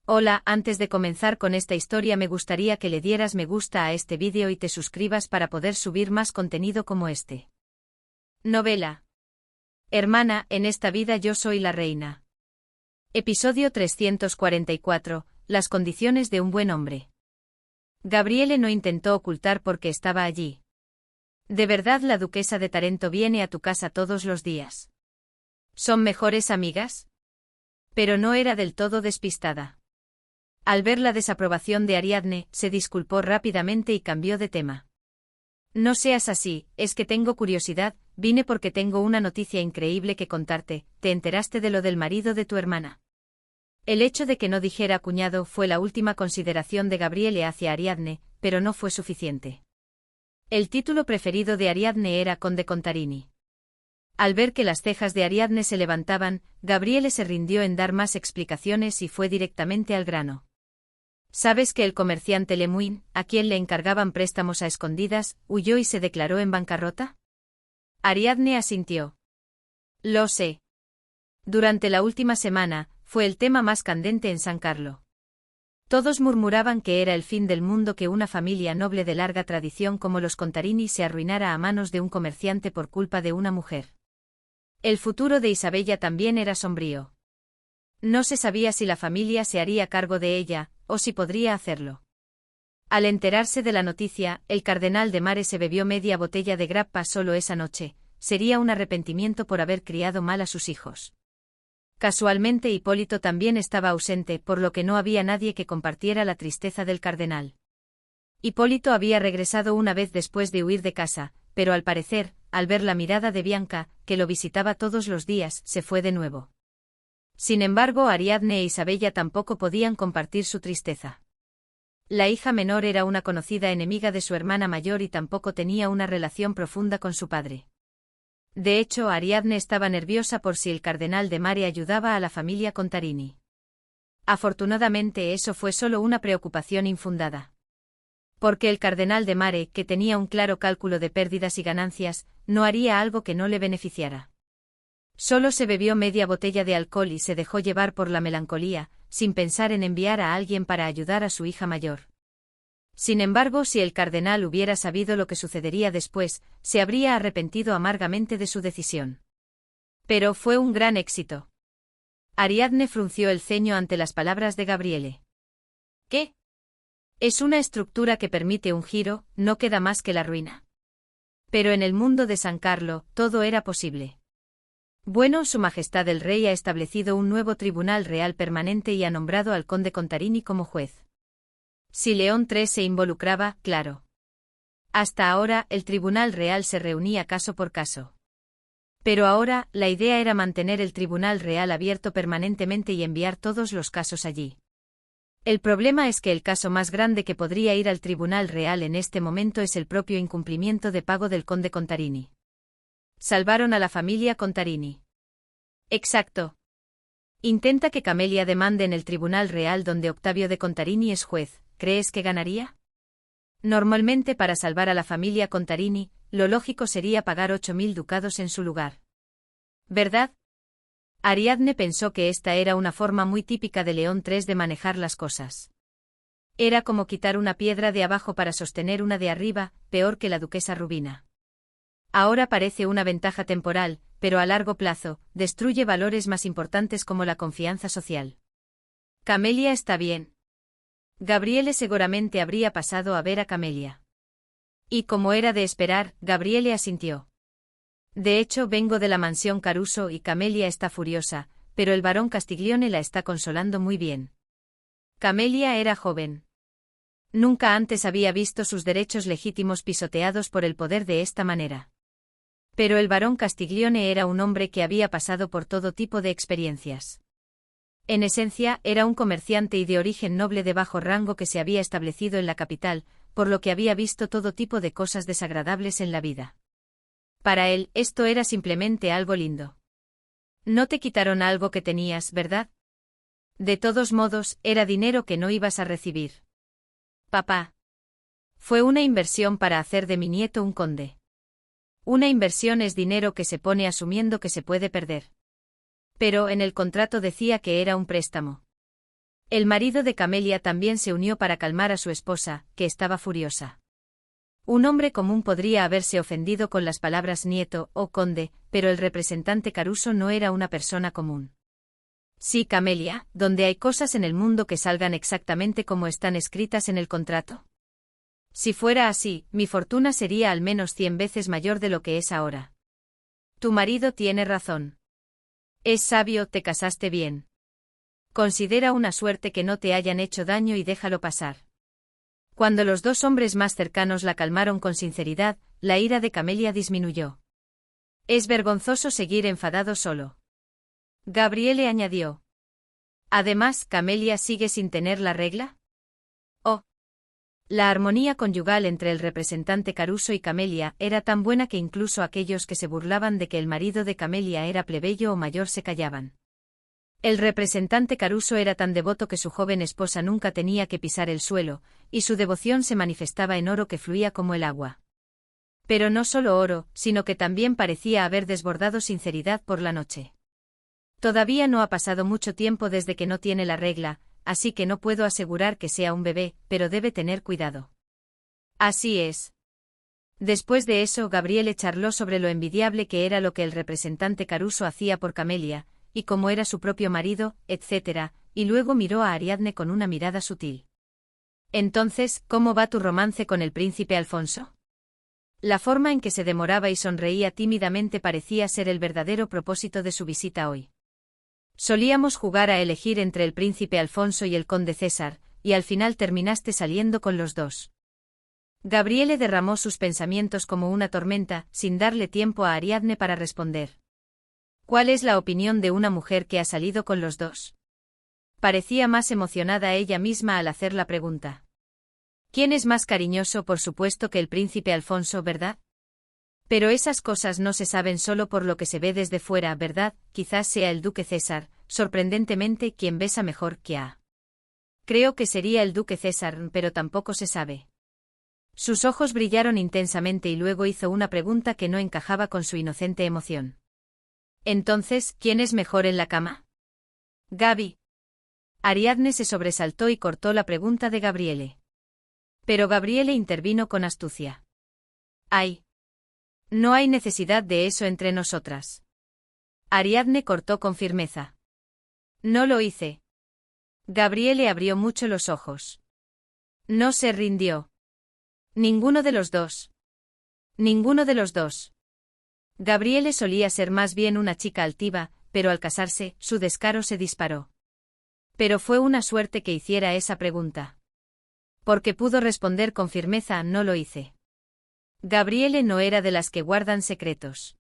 Hola, antes de comenzar con esta historia me gustaría que le dieras me gusta a este vídeo y te suscribas para poder subir más contenido como este. Novela. Hermana, en esta vida yo soy la reina. Episodio 344. Las condiciones de un buen hombre. Gabriele no intentó ocultar por qué estaba allí. ¿De verdad la duquesa de Tarento viene a tu casa todos los días? ¿Son mejores amigas? Pero no era del todo despistada. Al ver la desaprobación de Ariadne, se disculpó rápidamente y cambió de tema. No seas así, es que tengo curiosidad, vine porque tengo una noticia increíble que contarte. ¿Te enteraste de lo del marido de tu hermana? El hecho de que no dijera cuñado fue la última consideración de Gabriele hacia Ariadne, pero no fue suficiente. El título preferido de Ariadne era Conde Contarini. Al ver que las cejas de Ariadne se levantaban, Gabriele se rindió en dar más explicaciones y fue directamente al grano. ¿Sabes que el comerciante Lemoine, a quien le encargaban préstamos a escondidas, huyó y se declaró en bancarrota? Ariadne asintió. Lo sé. Durante la última semana, fue el tema más candente en San Carlo. Todos murmuraban que era el fin del mundo que una familia noble de larga tradición como los Contarini se arruinara a manos de un comerciante por culpa de una mujer. El futuro de Isabella también era sombrío. No se sabía si la familia se haría cargo de ella, o si podría hacerlo. Al enterarse de la noticia, el cardenal de Mare se bebió media botella de grappa solo esa noche. Sería un arrepentimiento por haber criado mal a sus hijos. Casualmente Hipólito también estaba ausente, por lo que no había nadie que compartiera la tristeza del cardenal. Hipólito había regresado una vez después de huir de casa, pero al parecer, al ver la mirada de Bianca, que lo visitaba todos los días, se fue de nuevo. Sin embargo, Ariadne e Isabella tampoco podían compartir su tristeza. La hija menor era una conocida enemiga de su hermana mayor y tampoco tenía una relación profunda con su padre. De hecho, Ariadne estaba nerviosa por si el cardenal de Mare ayudaba a la familia Contarini. Afortunadamente eso fue solo una preocupación infundada. Porque el cardenal de Mare, que tenía un claro cálculo de pérdidas y ganancias, no haría algo que no le beneficiara. Solo se bebió media botella de alcohol y se dejó llevar por la melancolía, sin pensar en enviar a alguien para ayudar a su hija mayor. Sin embargo, si el cardenal hubiera sabido lo que sucedería después, se habría arrepentido amargamente de su decisión. Pero fue un gran éxito. Ariadne frunció el ceño ante las palabras de Gabriele. ¿Qué? Es una estructura que permite un giro, no queda más que la ruina. Pero en el mundo de San Carlo, todo era posible. Bueno, Su Majestad el Rey ha establecido un nuevo tribunal real permanente y ha nombrado al conde Contarini como juez. Si León III se involucraba, claro. Hasta ahora, el tribunal real se reunía caso por caso. Pero ahora, la idea era mantener el tribunal real abierto permanentemente y enviar todos los casos allí. El problema es que el caso más grande que podría ir al tribunal real en este momento es el propio incumplimiento de pago del conde Contarini. Salvaron a la familia Contarini. Exacto. Intenta que Camelia demande en el tribunal real donde Octavio de Contarini es juez. ¿Crees que ganaría? Normalmente para salvar a la familia Contarini, lo lógico sería pagar 8.000 ducados en su lugar. ¿Verdad? Ariadne pensó que esta era una forma muy típica de León III de manejar las cosas. Era como quitar una piedra de abajo para sostener una de arriba, peor que la duquesa Rubina. Ahora parece una ventaja temporal, pero a largo plazo, destruye valores más importantes como la confianza social. Camelia está bien. Gabriele seguramente habría pasado a ver a Camelia. Y como era de esperar, Gabriele asintió. De hecho, vengo de la mansión Caruso y Camelia está furiosa, pero el barón Castiglione la está consolando muy bien. Camelia era joven. Nunca antes había visto sus derechos legítimos pisoteados por el poder de esta manera. Pero el barón Castiglione era un hombre que había pasado por todo tipo de experiencias. En esencia, era un comerciante y de origen noble de bajo rango que se había establecido en la capital, por lo que había visto todo tipo de cosas desagradables en la vida. Para él, esto era simplemente algo lindo. No te quitaron algo que tenías, ¿verdad? De todos modos, era dinero que no ibas a recibir. Papá. Fue una inversión para hacer de mi nieto un conde. Una inversión es dinero que se pone asumiendo que se puede perder. Pero en el contrato decía que era un préstamo. El marido de Camelia también se unió para calmar a su esposa, que estaba furiosa. Un hombre común podría haberse ofendido con las palabras nieto o conde, pero el representante Caruso no era una persona común. Sí, Camelia, donde hay cosas en el mundo que salgan exactamente como están escritas en el contrato. Si fuera así, mi fortuna sería al menos 100 veces mayor de lo que es ahora. Tu marido tiene razón. Es sabio, te casaste bien. Considera una suerte que no te hayan hecho daño y déjalo pasar. Cuando los dos hombres más cercanos la calmaron con sinceridad, la ira de Camelia disminuyó. Es vergonzoso seguir enfadado solo. Gabriele añadió. Además, ¿Camelia sigue sin tener la regla? Oh. La armonía conyugal entre el representante Caruso y Camelia era tan buena que incluso aquellos que se burlaban de que el marido de Camelia era plebeyo o mayor se callaban. El representante Caruso era tan devoto que su joven esposa nunca tenía que pisar el suelo, y su devoción se manifestaba en oro que fluía como el agua. Pero no solo oro, sino que también parecía haber desbordado sinceridad por la noche. Todavía no ha pasado mucho tiempo desde que no tiene la regla, así que no puedo asegurar que sea un bebé, pero debe tener cuidado. Así es. Después de eso, Gabriele charló sobre lo envidiable que era lo que el representante Caruso hacía por Camelia, y cómo era su propio marido, etc., y luego miró a Ariadne con una mirada sutil. Entonces, ¿cómo va tu romance con el príncipe Alfonso? La forma en que se demoraba y sonreía tímidamente parecía ser el verdadero propósito de su visita hoy. Solíamos jugar a elegir entre el príncipe Alfonso y el conde César, y al final terminaste saliendo con los dos. Gabriele derramó sus pensamientos como una tormenta, sin darle tiempo a Ariadne para responder. ¿Cuál es la opinión de una mujer que ha salido con los dos? Parecía más emocionada ella misma al hacer la pregunta. ¿Quién es más cariñoso, por supuesto, que el príncipe Alfonso, verdad? Pero esas cosas no se saben solo por lo que se ve desde fuera, ¿verdad? Quizás sea el duque César, sorprendentemente, quien besa mejor que a. Creo que sería el duque César, pero tampoco se sabe. Sus ojos brillaron intensamente y luego hizo una pregunta que no encajaba con su inocente emoción. Entonces, ¿quién es mejor en la cama? Gaby. Ariadne se sobresaltó y cortó la pregunta de Gabriele. Pero Gabriele intervino con astucia. ¡Ay! No hay necesidad de eso entre nosotras. Ariadne cortó con firmeza. No lo hice. Gabriele abrió mucho los ojos. No se rindió. Ninguno de los dos. Ninguno de los dos. Gabriele solía ser más bien una chica altiva, pero al casarse, su descaro se disparó. Pero fue una suerte que hiciera esa pregunta. Porque pudo responder con firmeza, no lo hice. Gabriele no era de las que guardan secretos.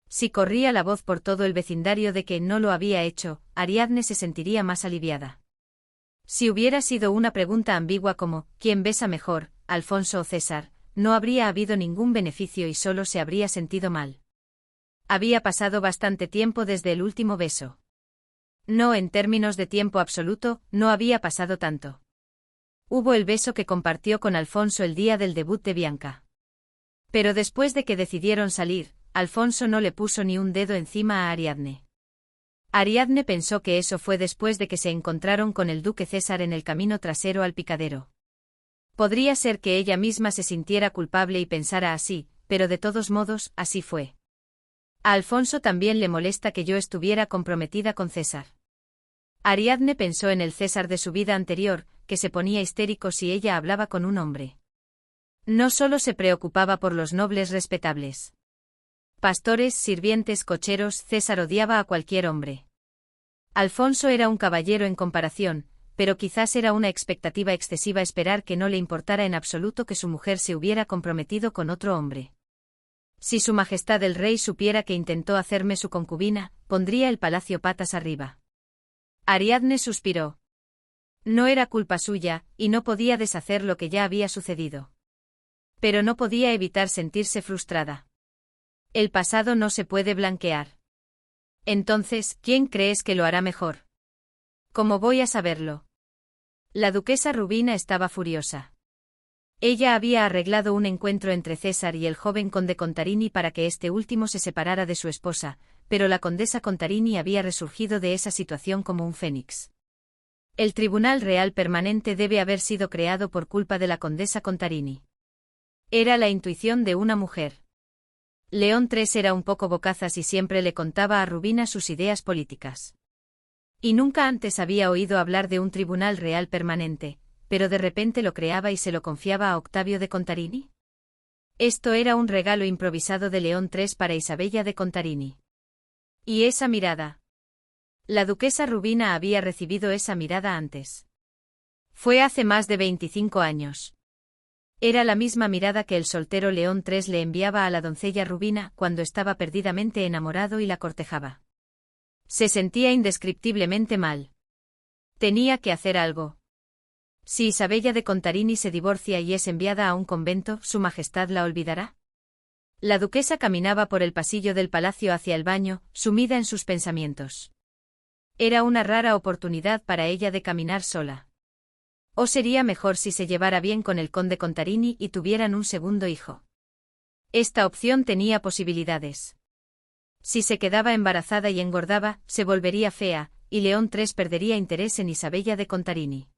Si corría la voz por todo el vecindario de que no lo había hecho, Ariadne se sentiría más aliviada. Si hubiera sido una pregunta ambigua como, ¿quién besa mejor, Alfonso o César?, no habría habido ningún beneficio y solo se habría sentido mal. Había pasado bastante tiempo desde el último beso. No, en términos de tiempo absoluto, no había pasado tanto. Hubo el beso que compartió con Alfonso el día del debut de Bianca. Pero después de que decidieron salir, Alfonso no le puso ni un dedo encima a Ariadne. Ariadne pensó que eso fue después de que se encontraron con el duque César en el camino trasero al picadero. Podría ser que ella misma se sintiera culpable y pensara así, pero de todos modos, así fue. A Alfonso también le molesta que yo estuviera comprometida con César. Ariadne pensó en el César de su vida anterior, que se ponía histérico si ella hablaba con un hombre. No solo se preocupaba por los nobles respetables. Pastores, sirvientes, cocheros, César odiaba a cualquier hombre. Alfonso era un caballero en comparación, pero quizás era una expectativa excesiva esperar que no le importara en absoluto que su mujer se hubiera comprometido con otro hombre. Si su majestad el rey supiera que intentó hacerme su concubina, pondría el palacio patas arriba. Ariadne suspiró. No era culpa suya, y no podía deshacer lo que ya había sucedido. Pero no podía evitar sentirse frustrada. El pasado no se puede blanquear. Entonces, ¿quién crees que lo hará mejor? ¿Cómo voy a saberlo? La duquesa Rubina estaba furiosa. Ella había arreglado un encuentro entre César y el joven conde Contarini para que este último se separara de su esposa, pero la condesa Contarini había resurgido de esa situación como un fénix. El Tribunal Real Permanente debe haber sido creado por culpa de la condesa Contarini. Era la intuición de una mujer. León III era un poco bocazas y siempre le contaba a Rubina sus ideas políticas. Y nunca antes había oído hablar de un Tribunal Real Permanente, pero de repente lo creaba y se lo confiaba a Octavio de Contarini. Esto era un regalo improvisado de León III para Isabella de Contarini. ¿Y esa mirada? La duquesa Rubina había recibido esa mirada antes. Fue hace más de 25 años. Era la misma mirada que el soltero León III le enviaba a la doncella Rubina cuando estaba perdidamente enamorado y la cortejaba. Se sentía indescriptiblemente mal. Tenía que hacer algo. Si Isabella de Contarini se divorcia y es enviada a un convento, ¿Su Majestad la olvidará? La duquesa caminaba por el pasillo del palacio hacia el baño, sumida en sus pensamientos. Era una rara oportunidad para ella de caminar sola. ¿O sería mejor si se llevara bien con el conde Contarini y tuvieran un segundo hijo? Esta opción tenía posibilidades. Si se quedaba embarazada y engordaba, se volvería fea, y León III perdería interés en Isabella de Contarini.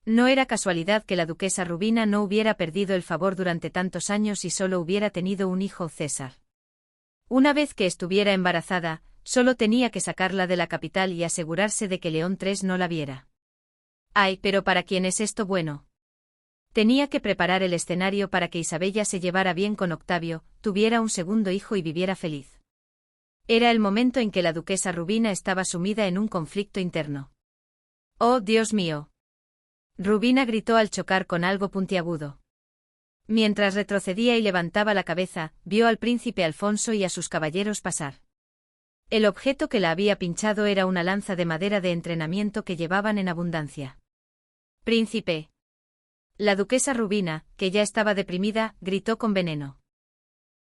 No era casualidad que la duquesa Rubina no hubiera perdido el favor durante tantos años y solo hubiera tenido un hijo, César. Una vez que estuviera embarazada, solo tenía que sacarla de la capital y asegurarse de que León III no la viera. Ay, pero ¿para quién es esto bueno? Tenía que preparar el escenario para que Isabella se llevara bien con Octavio, tuviera un segundo hijo y viviera feliz. Era el momento en que la duquesa Rubina estaba sumida en un conflicto interno. ¡Oh, Dios mío! Rubina gritó al chocar con algo puntiagudo. Mientras retrocedía y levantaba la cabeza, vio al príncipe Alfonso y a sus caballeros pasar. El objeto que la había pinchado era una lanza de madera de entrenamiento que llevaban en abundancia. «Príncipe». La duquesa Rubina, que ya estaba deprimida, gritó con veneno.